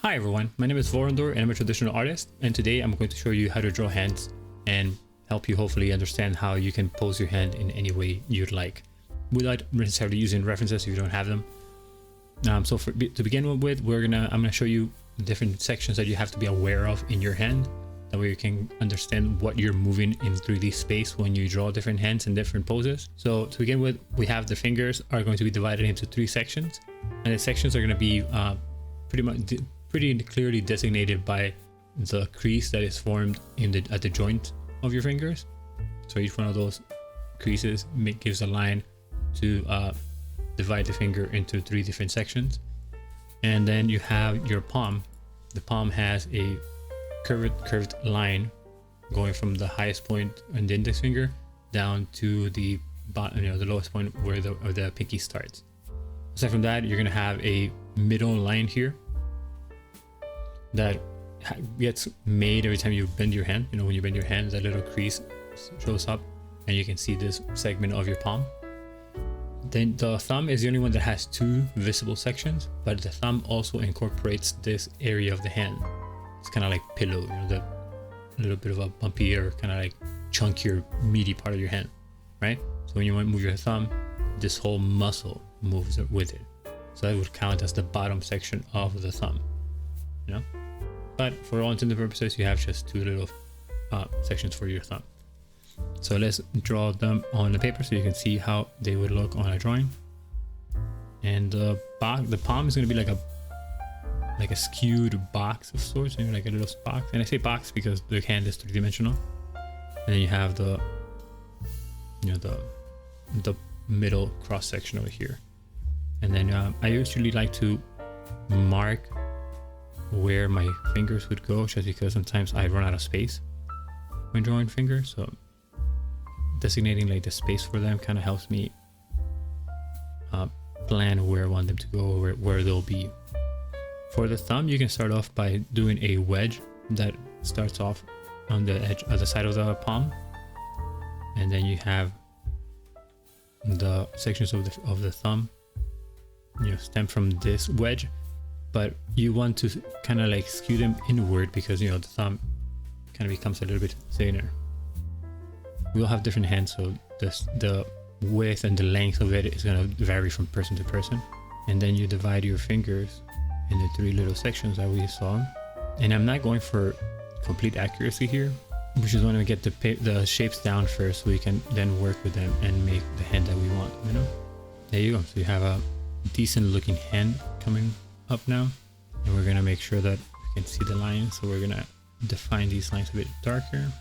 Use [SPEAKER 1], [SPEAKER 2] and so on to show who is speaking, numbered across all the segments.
[SPEAKER 1] Hi everyone, my name is Vorandor and I'm a traditional artist, and today I'm going to show you how to draw hands and help you hopefully understand how you can pose your hand in any way you'd like without necessarily using references if you don't have them. To begin with, I'm gonna show you different sections that you have to be aware of in your hand. That way you can understand what you're moving in 3D space when you draw different hands in different poses. So to begin with, we have the fingers are going to be divided into 3 sections, and the sections are going to be pretty clearly designated by the crease that is formed at the joint of your fingers. So each one of those creases gives a line to divide the finger into 3 different sections. And then you have your palm. The palm has a curved line going from the highest point on the index finger down to the bottom, the lowest point where the pinky starts. Aside from that, you're gonna have a middle line here that gets made every time you bend your hand. When you bend your hand, that little crease shows up and you can see this segment of your palm. Then the thumb is the only one that has 2 visible sections, but the thumb also incorporates this area of the hand. It's kind of like pillow, the little bit of a bumpier, kind of like chunkier, meaty part of your hand, right? So when you want to move your thumb, this whole muscle moves with it. So that would count as the bottom section of the thumb, But for all intents and purposes, you have just 2 little sections for your thumb. So let's draw them on the paper so you can see how they would look on a drawing. And the palm is going to be like a skewed box of sorts, maybe like a little box. And I say box because the hand is 3-dimensional. And then you have the middle cross section over here. And then I usually like to mark where my fingers would go, just because sometimes I run out of space when drawing fingers. So designating like the space for them kind of helps me plan where I want them to go, or where they'll be. For the thumb, you can start off by doing a wedge that starts off on the edge of the side of the palm, and then you have the sections of the thumb stem from this wedge, but you want to kind of like skew them inward because the thumb kind of becomes a little bit thinner. We all have different hands, so the width and the length of it is going to vary from person to person. And then you divide your fingers into 3 little sections that we saw. And I'm not going for complete accuracy here. We just want to get the shapes down first, so we can then work with them and make the hand that we want. There you go. So you have a decent looking hand coming up now, and we're gonna make sure that we can see the lines. So we're gonna define these lines a bit darker,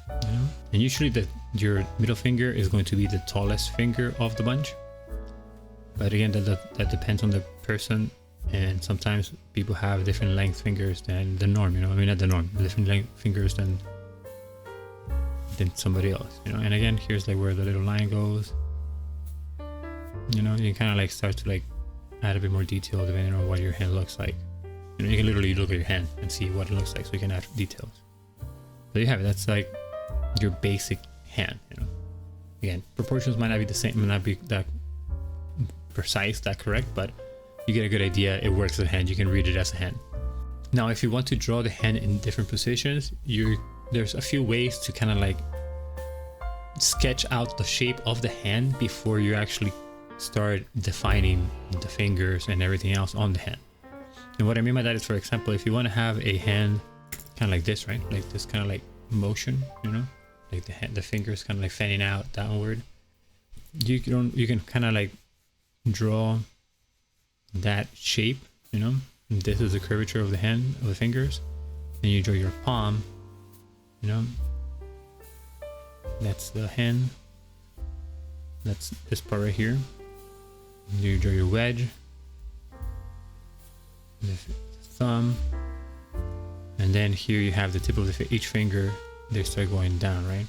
[SPEAKER 1] and usually your middle finger is going to be the tallest finger of the bunch, but again that depends on the person, and sometimes people have different length fingers than the norm. Not the norm, different length fingers than somebody else, and again, here's like where the little line goes. You can kind of like start to like add a bit more detail depending on what your hand looks like. You can literally look at your hand and see what it looks like, so you can add details. There you have it. That's like your basic hand. Again, proportions might not be the same, might not be that precise, that correct, but you get a good idea. It works as a hand. You can read it as a hand. Now, if you want to draw the hand in different positions, there's a few ways to kind of like sketch out the shape of the hand before you actually start defining the fingers and everything else on the hand. And what I mean by that is, for example, if you want to have a hand kind of like this, right? Like this kind of like motion, like the fingers kind of like fanning out downward. You can kind of like draw that shape, This is the curvature of the hand, of the fingers. Then you draw your palm, That's the hand. That's this part right here. You draw your wedge, the thumb, and then here you have the tip of each finger. They start going down, right?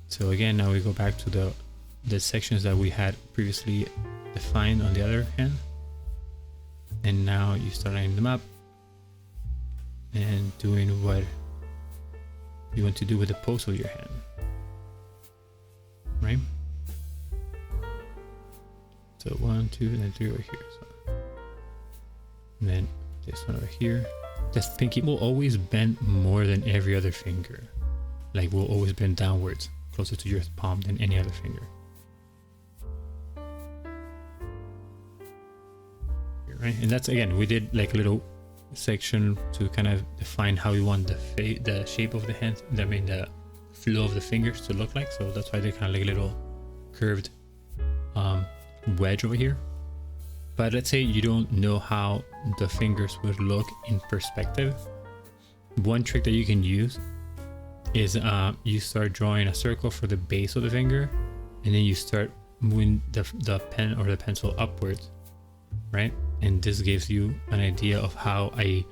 [SPEAKER 1] So again, now we go back to the sections that we had previously defined on the other hand, and now you start lining them up and doing what you want to do with the pose of your hand, right? So 1, 2, and then 3 over here. So, and then this one over here. The pinky will always bend more than every other finger. Like will always bend downwards, closer to your palm than any other finger. Right, and that's, again, we did like a little section to kind of define how we want the shape of the hand, I mean the flow of the fingers to look like. So that's why they're kind of like a little curved wedge over here. But let's say you don't know how the fingers would look in perspective. One trick that you can use is you start drawing a circle for the base of the finger, and then you start moving the pen or the pencil upwards, right? And this gives you an idea of how a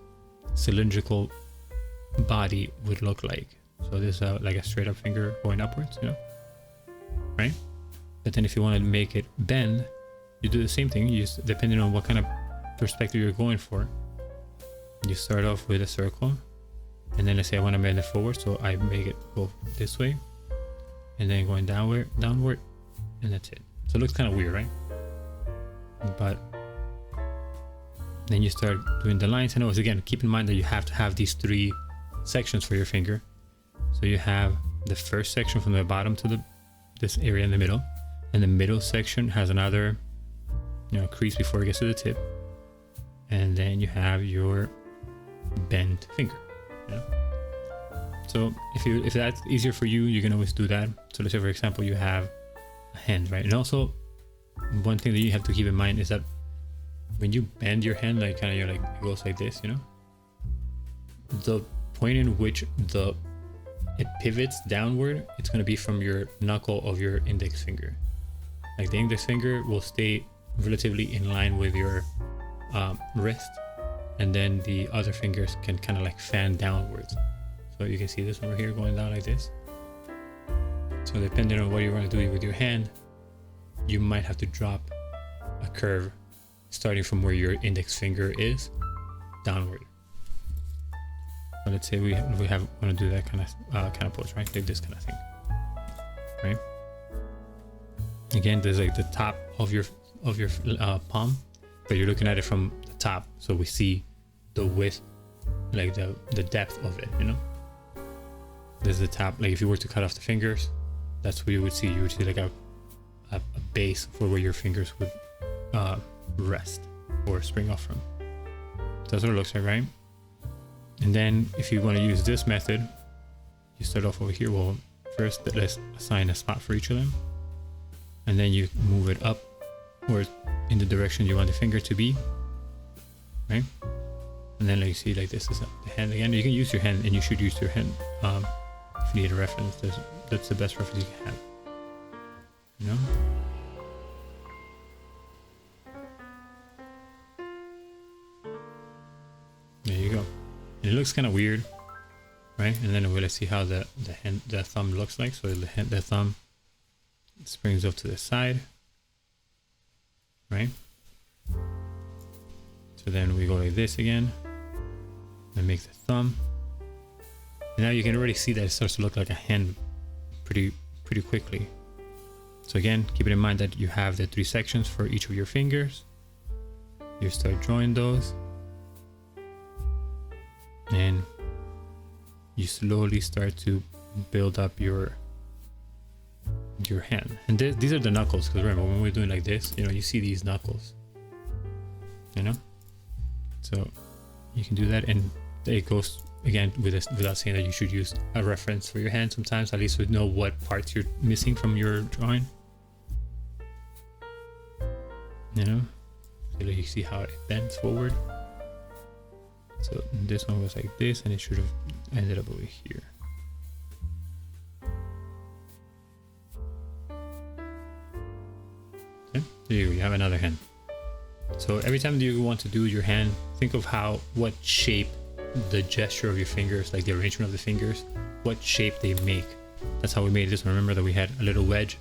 [SPEAKER 1] cylindrical body would look like. So this is like a straight up finger going upwards, you know, right? But then if you want to make it bend, you do the same thing. You just, depending on what kind of perspective you're going for, you start off with a circle, and then let's say I want to bend it forward, so I make it go this way, and then going downward, and that's it. So it looks kind of weird, right? But then you start doing the lines. And always, again, keep in mind that you have to have these 3 sections for your finger. So you have the first section from the bottom to this area in the middle, and the middle section has another, you know, crease before it gets to the tip, and then you have your bent finger, you know? So if that's easier for you, you can always do that. So let's say, for example, you have a hand, right? And also one thing that you have to keep in mind is that when you bend your hand, like kind of, you're like, it goes like this, you know, the point in which it pivots downward, it's going to be from your knuckle of your index finger. Like the index finger will stay relatively in line with your wrist, and then the other fingers can kind of like fan downwards. So you can see this one over here going down like this. So depending on what you want to do with your hand, you might have to drop a curve starting from where your index finger is downward. So let's say we want to do that kind of pose, right? Like this kind of thing, right? Again, there's like the top of your palm, but you're looking at it from the top, so we see the width, like the depth of it, you know. There's the top. Like if you were to cut off the fingers, that's what you would see. You would see like a base for where your fingers would rest or spring off from. That's what it looks like, right? And then if you want to use this method, you start off over here. Well, first let's assign a spot for each of them, and then you move it up or in the direction you want the finger to be, right? And then like you see, like this is the hand again. You can use your hand, and you should use your hand if you need a reference. That's the best reference you can have, you know. There you go. And it looks kind of weird, right? And then let's see how the thumb looks like. So the thumb springs up to the side, right? So then we go like this again and make the thumb. And now you can already see that it starts to look like a hand pretty quickly. So again, keep it in mind that you have the 3 sections for each of your fingers. You start drawing those, and you slowly start to build up your hand. And these are the knuckles, because remember, when we're doing like this, you know, you see these knuckles, you know. So you can do that, and it goes again with this, without saying that you should use a reference for your hand sometimes, at least to know what parts you're missing from your drawing, you know. So you see how it bends forward. So this one was like this, and it should have ended up over here. Okay, there you go, you have another hand. So every time you want to do your hand, think of what shape the gesture of your fingers, like the arrangement of the fingers, what shape they make. That's how we made this one. Remember that we had a little wedge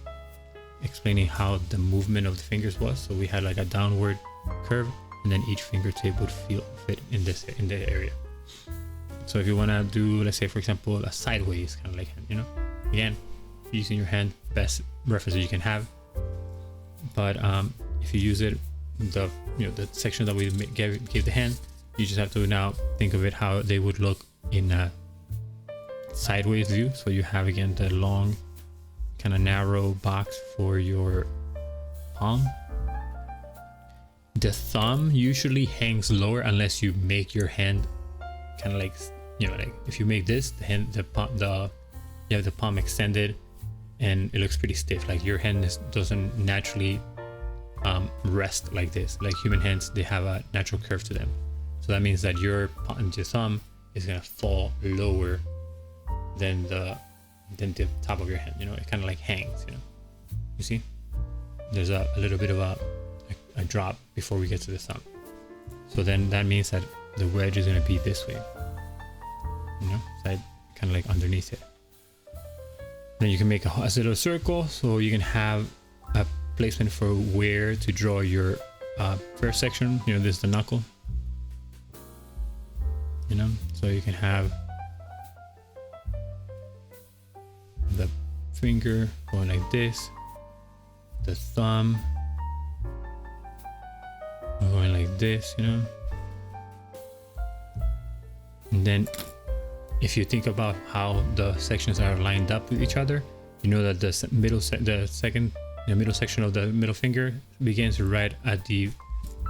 [SPEAKER 1] explaining how the movement of the fingers was. So we had like a downward curve, and then each fingertip would fit in the area. So if you want to do, let's say for example, a sideways kind of like hand, you know, again, using your hand, best reference you can have. But if you use it, the section that we gave the hand, You just have to now think of it how they would look in a sideways view. So you have again the long kind of narrow box for your palm. The thumb usually hangs lower unless you make your hand kind of like, you know, like if you make this, the hand, you have the palm extended and it looks pretty stiff. Like your hand doesn't naturally rest like this. Like human hands, they have a natural curve to them. So that means that your thumb is gonna fall lower than the top of your hand. You know, it kind of like hangs. You know, you see, there's a little bit of a drop before we get to the thumb. So then that means that the wedge is going to be this way, you know, side kind of like underneath it. Then you can make a little circle, so you can have a placement for where to draw your first section. You know, this is the knuckle, you know, so you can have the finger going like this, the thumb going like this, you know. And then if you think about how the sections are lined up with each other, you know that the middle section of the middle finger begins right at the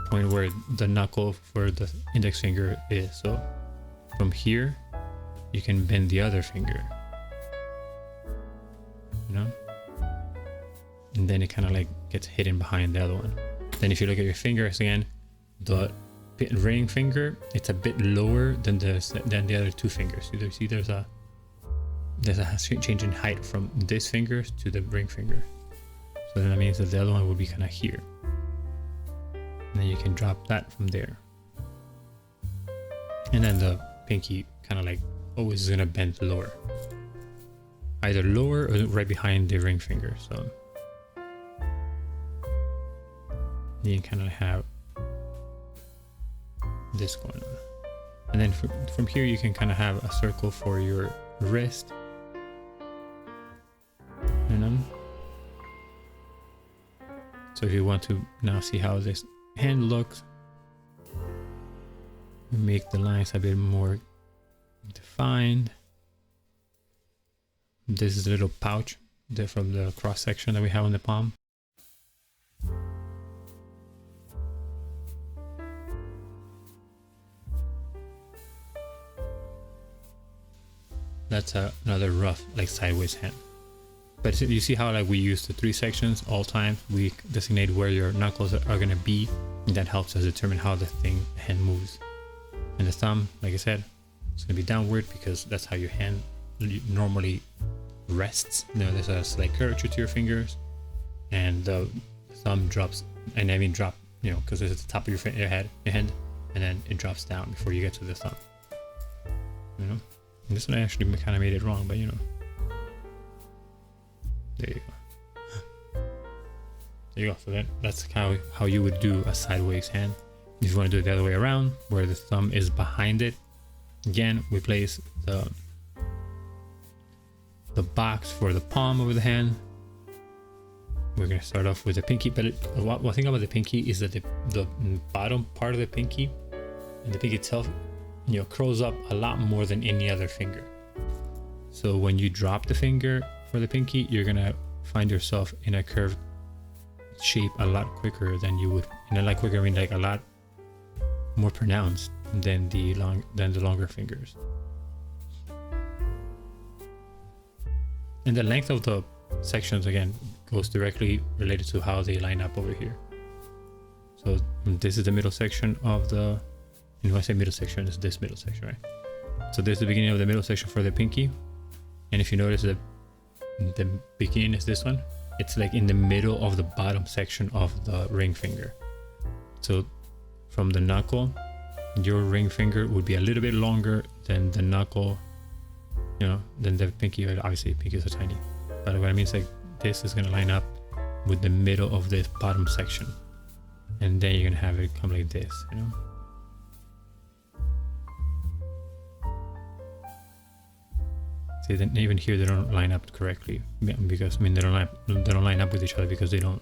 [SPEAKER 1] point where the knuckle for the index finger is. So from here you can bend the other finger, you know, and then it kind of like gets hidden behind the other one. Then if you look at your fingers again, the ring finger, it's a bit lower than the other two fingers. You see there's a change in height from this finger to the ring finger. So then that means that the other one will be kind of here. And then you can drop that from there. And then the pinky kind of like always is gonna bend lower. Either lower or right behind the ring finger. So you can kind of have this going on, and then from here you can kind of have a circle for your wrist, you know. So if you want to now see how this hand looks, make the lines a bit more defined. This is a little pouch from the cross section that we have on the palm. That's another rough, like sideways hand. But you see how like we use the 3 sections all time. We designate where your knuckles are going to be, and that helps us determine how the hand moves. And the thumb, like I said, it's going to be downward because that's how your hand normally rests. You know, there's a slight curvature to your fingers, and the thumb drops, and I mean drop, you know, because it's at the top of your hand, and then it drops down before you get to the thumb. You know. And this one I actually kind of made it wrong, but you know. There you go. There you go. So that's how you would do a sideways hand. If you want to do it the other way around, where the thumb is behind it, again we place the box for the palm of the hand. We're gonna start off with the pinky, but one thing about the pinky is that the bottom part of the pinky and the pinky itself, you know, curls up a lot more than any other finger. So when you drop the finger for the pinky, you're gonna find yourself in a curved shape a lot quicker than you would. And a lot quicker, I mean like a lot more pronounced than the longer fingers. And the length of the sections again goes directly related to how they line up over here. So this is the middle section of the. And when I say middle section, it's this middle section, right? So there's the beginning of the middle section for the pinky. And if you notice that the beginning is this one, it's like in the middle of the bottom section of the ring finger. So from the knuckle, your ring finger would be a little bit longer than the knuckle, you know, than the pinky. Obviously, pinkies are tiny. But what I mean is like this is going to line up with the middle of this bottom section. And then you're going to have it come like this, you know. See, then even here they don't line up correctly because they don't line up with each other because they don't.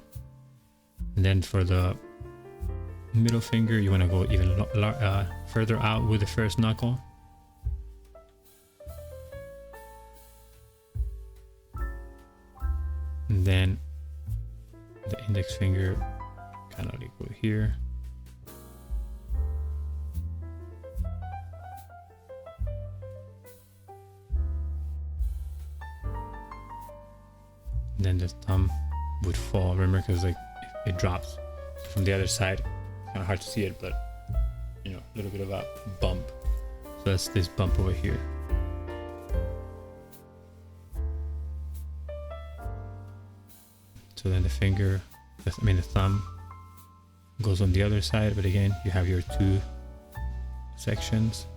[SPEAKER 1] And then for the middle finger, you want to go even further out with the first knuckle. And then the index finger kind of like go here. And then the thumb would fall, remember, because like it drops from the other side. Kind of hard to see it, but you know, a little bit of a bump. So that's this bump over here. So then the finger, the thumb goes on the other side, but again, you have your two sections.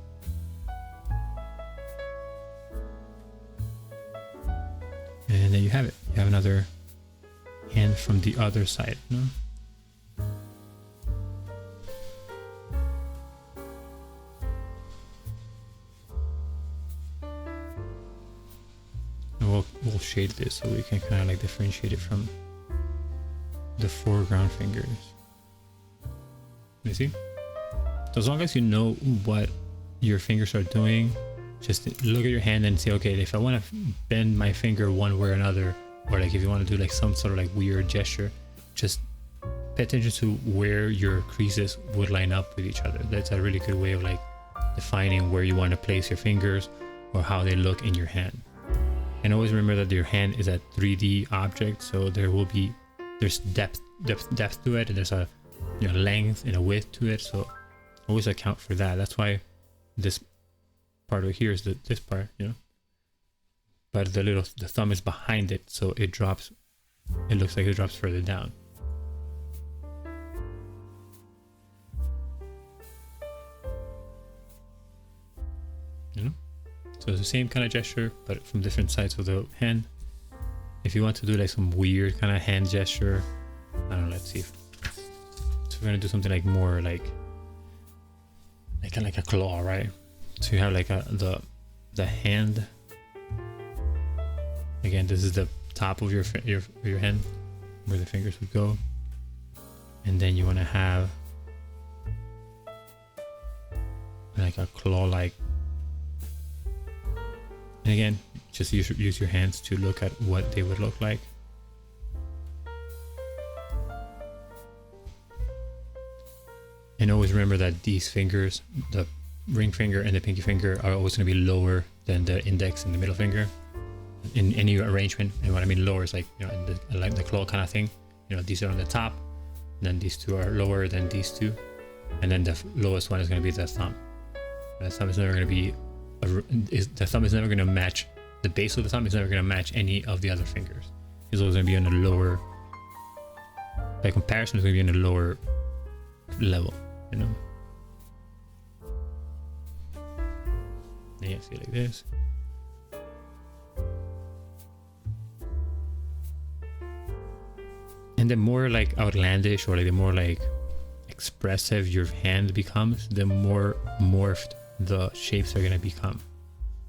[SPEAKER 1] And then you have it. You have another hand from the other side, no? And we'll shade this so we can kind of like differentiate it from the foreground fingers. You see? So as long as you know what your fingers are doing, just look at your hand and say, okay, if I want to bend my finger one way or another, or like if you want to do like some sort of like weird gesture, just pay attention to where your creases would line up with each other. That's a really good way of like defining where you want to place your fingers or how they look in your hand. And always remember that your hand is a 3D object, so there's depth to it, and there's a length and a width to it, so always account for that. That's why this part over here is this part, but the thumb is behind it, so it looks like it drops further down. So it's the same kind of gesture, but from different sides of the hand. If you want to do like some weird kind of hand gesture, I don't know, let's see. So we're gonna do something like more like kind of like a claw, right? So you have like the hand. Again, this is the top of your hand where the fingers would go, and then you want to have like a claw-like. And again, just use your hands to look at what they would look like. And always remember that these fingers, the ring finger and the pinky finger, are always going to be lower than the index and the middle finger in any arrangement. And what I mean lower is like, like the claw kind of thing. These are on the top, then these two are lower than these two, and then the lowest one is going to be the thumb. The thumb is never going to be never going to match, the base of the thumb is never going to match any of the other fingers. It's always going to be on a lower, by comparison, it's going to be on a lower level, Yeah, see, like this. And the more like outlandish or like the more like expressive your hand becomes, the more morphed the shapes are going to become.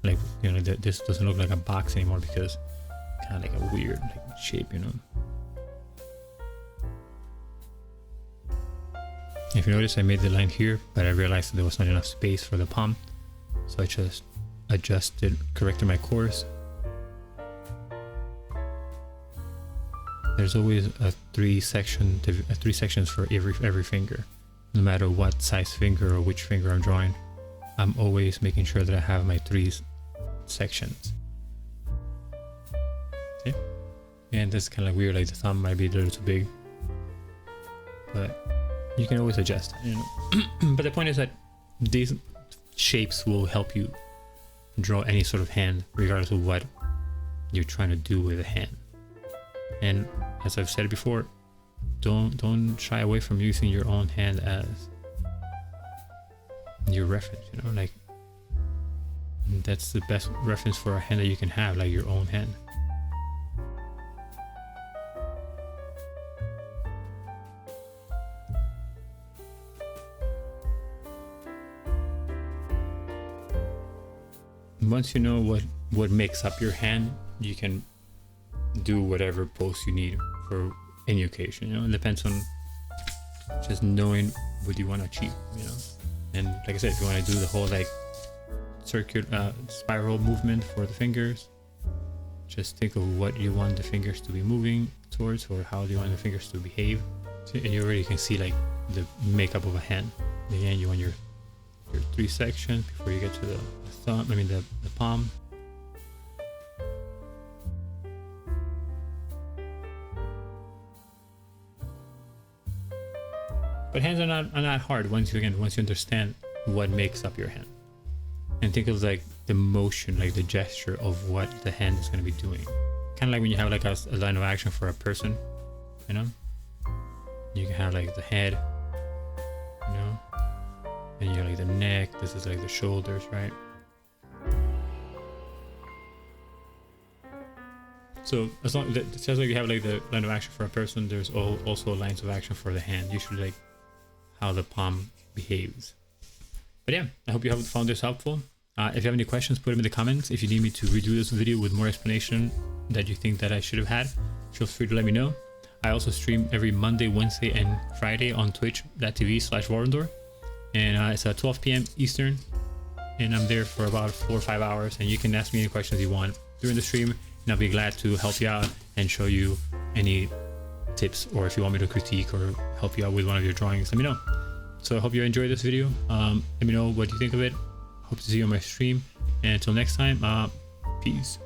[SPEAKER 1] Like, this doesn't look like a box anymore because it's kind of like a weird like shape, If you notice, I made the line here, but I realized that there was not enough space for the palm, so I just corrected my course. There's always three sections for every finger, no matter what size finger or which finger I'm drawing. I'm always making sure that I have my 3 sections. Okay, and this is kind of like weird, like the thumb might be a little too big, but you can always adjust, But the point is that these shapes will help you draw any sort of hand, regardless of what you're trying to do with a hand. And as I've said before, don't shy away from using your own hand as your reference, like that's the best reference for a hand that you can have, like your own hand. Once you know what makes up your hand, you can do whatever pose you need for any occasion. It depends on just knowing what you want to achieve, you know. And like I said, if you want to do the whole like circular spiral movement for the fingers, just think of what you want the fingers to be moving towards, or how do you want the fingers to behave. And you already can see like the makeup of a hand. Again, you want your 3 sections before you get to the thumb, I mean the palm. But hands are not hard once you understand what makes up your hand. And think of like the motion, like the gesture of what the hand is going to be doing. Kind of like when you have like a line of action for a person, you know? You can have like the head, you know? And you have like the neck, this is like the shoulders, right? So as long as it says like you have like the line of action for a person, there's also lines of action for the hand, usually like how the palm behaves. But yeah, I hope you have found this helpful. If you have any questions, put them in the comments. If you need me to redo this video with more explanation that you think that I should have had, feel free to let me know. I also stream every Monday, Wednesday, and Friday on twitch.tv/Vorendor. And it's at 12 p.m. Eastern. And I'm there for about 4 or 5 hours. And you can ask me any questions you want during the stream. And I'll be glad to help you out and show you any tips. Or if you want me to critique or help you out with one of your drawings, let me know. So I hope you enjoyed this video. Let me know what you think of it. Hope to see you on my stream. And until next time, peace.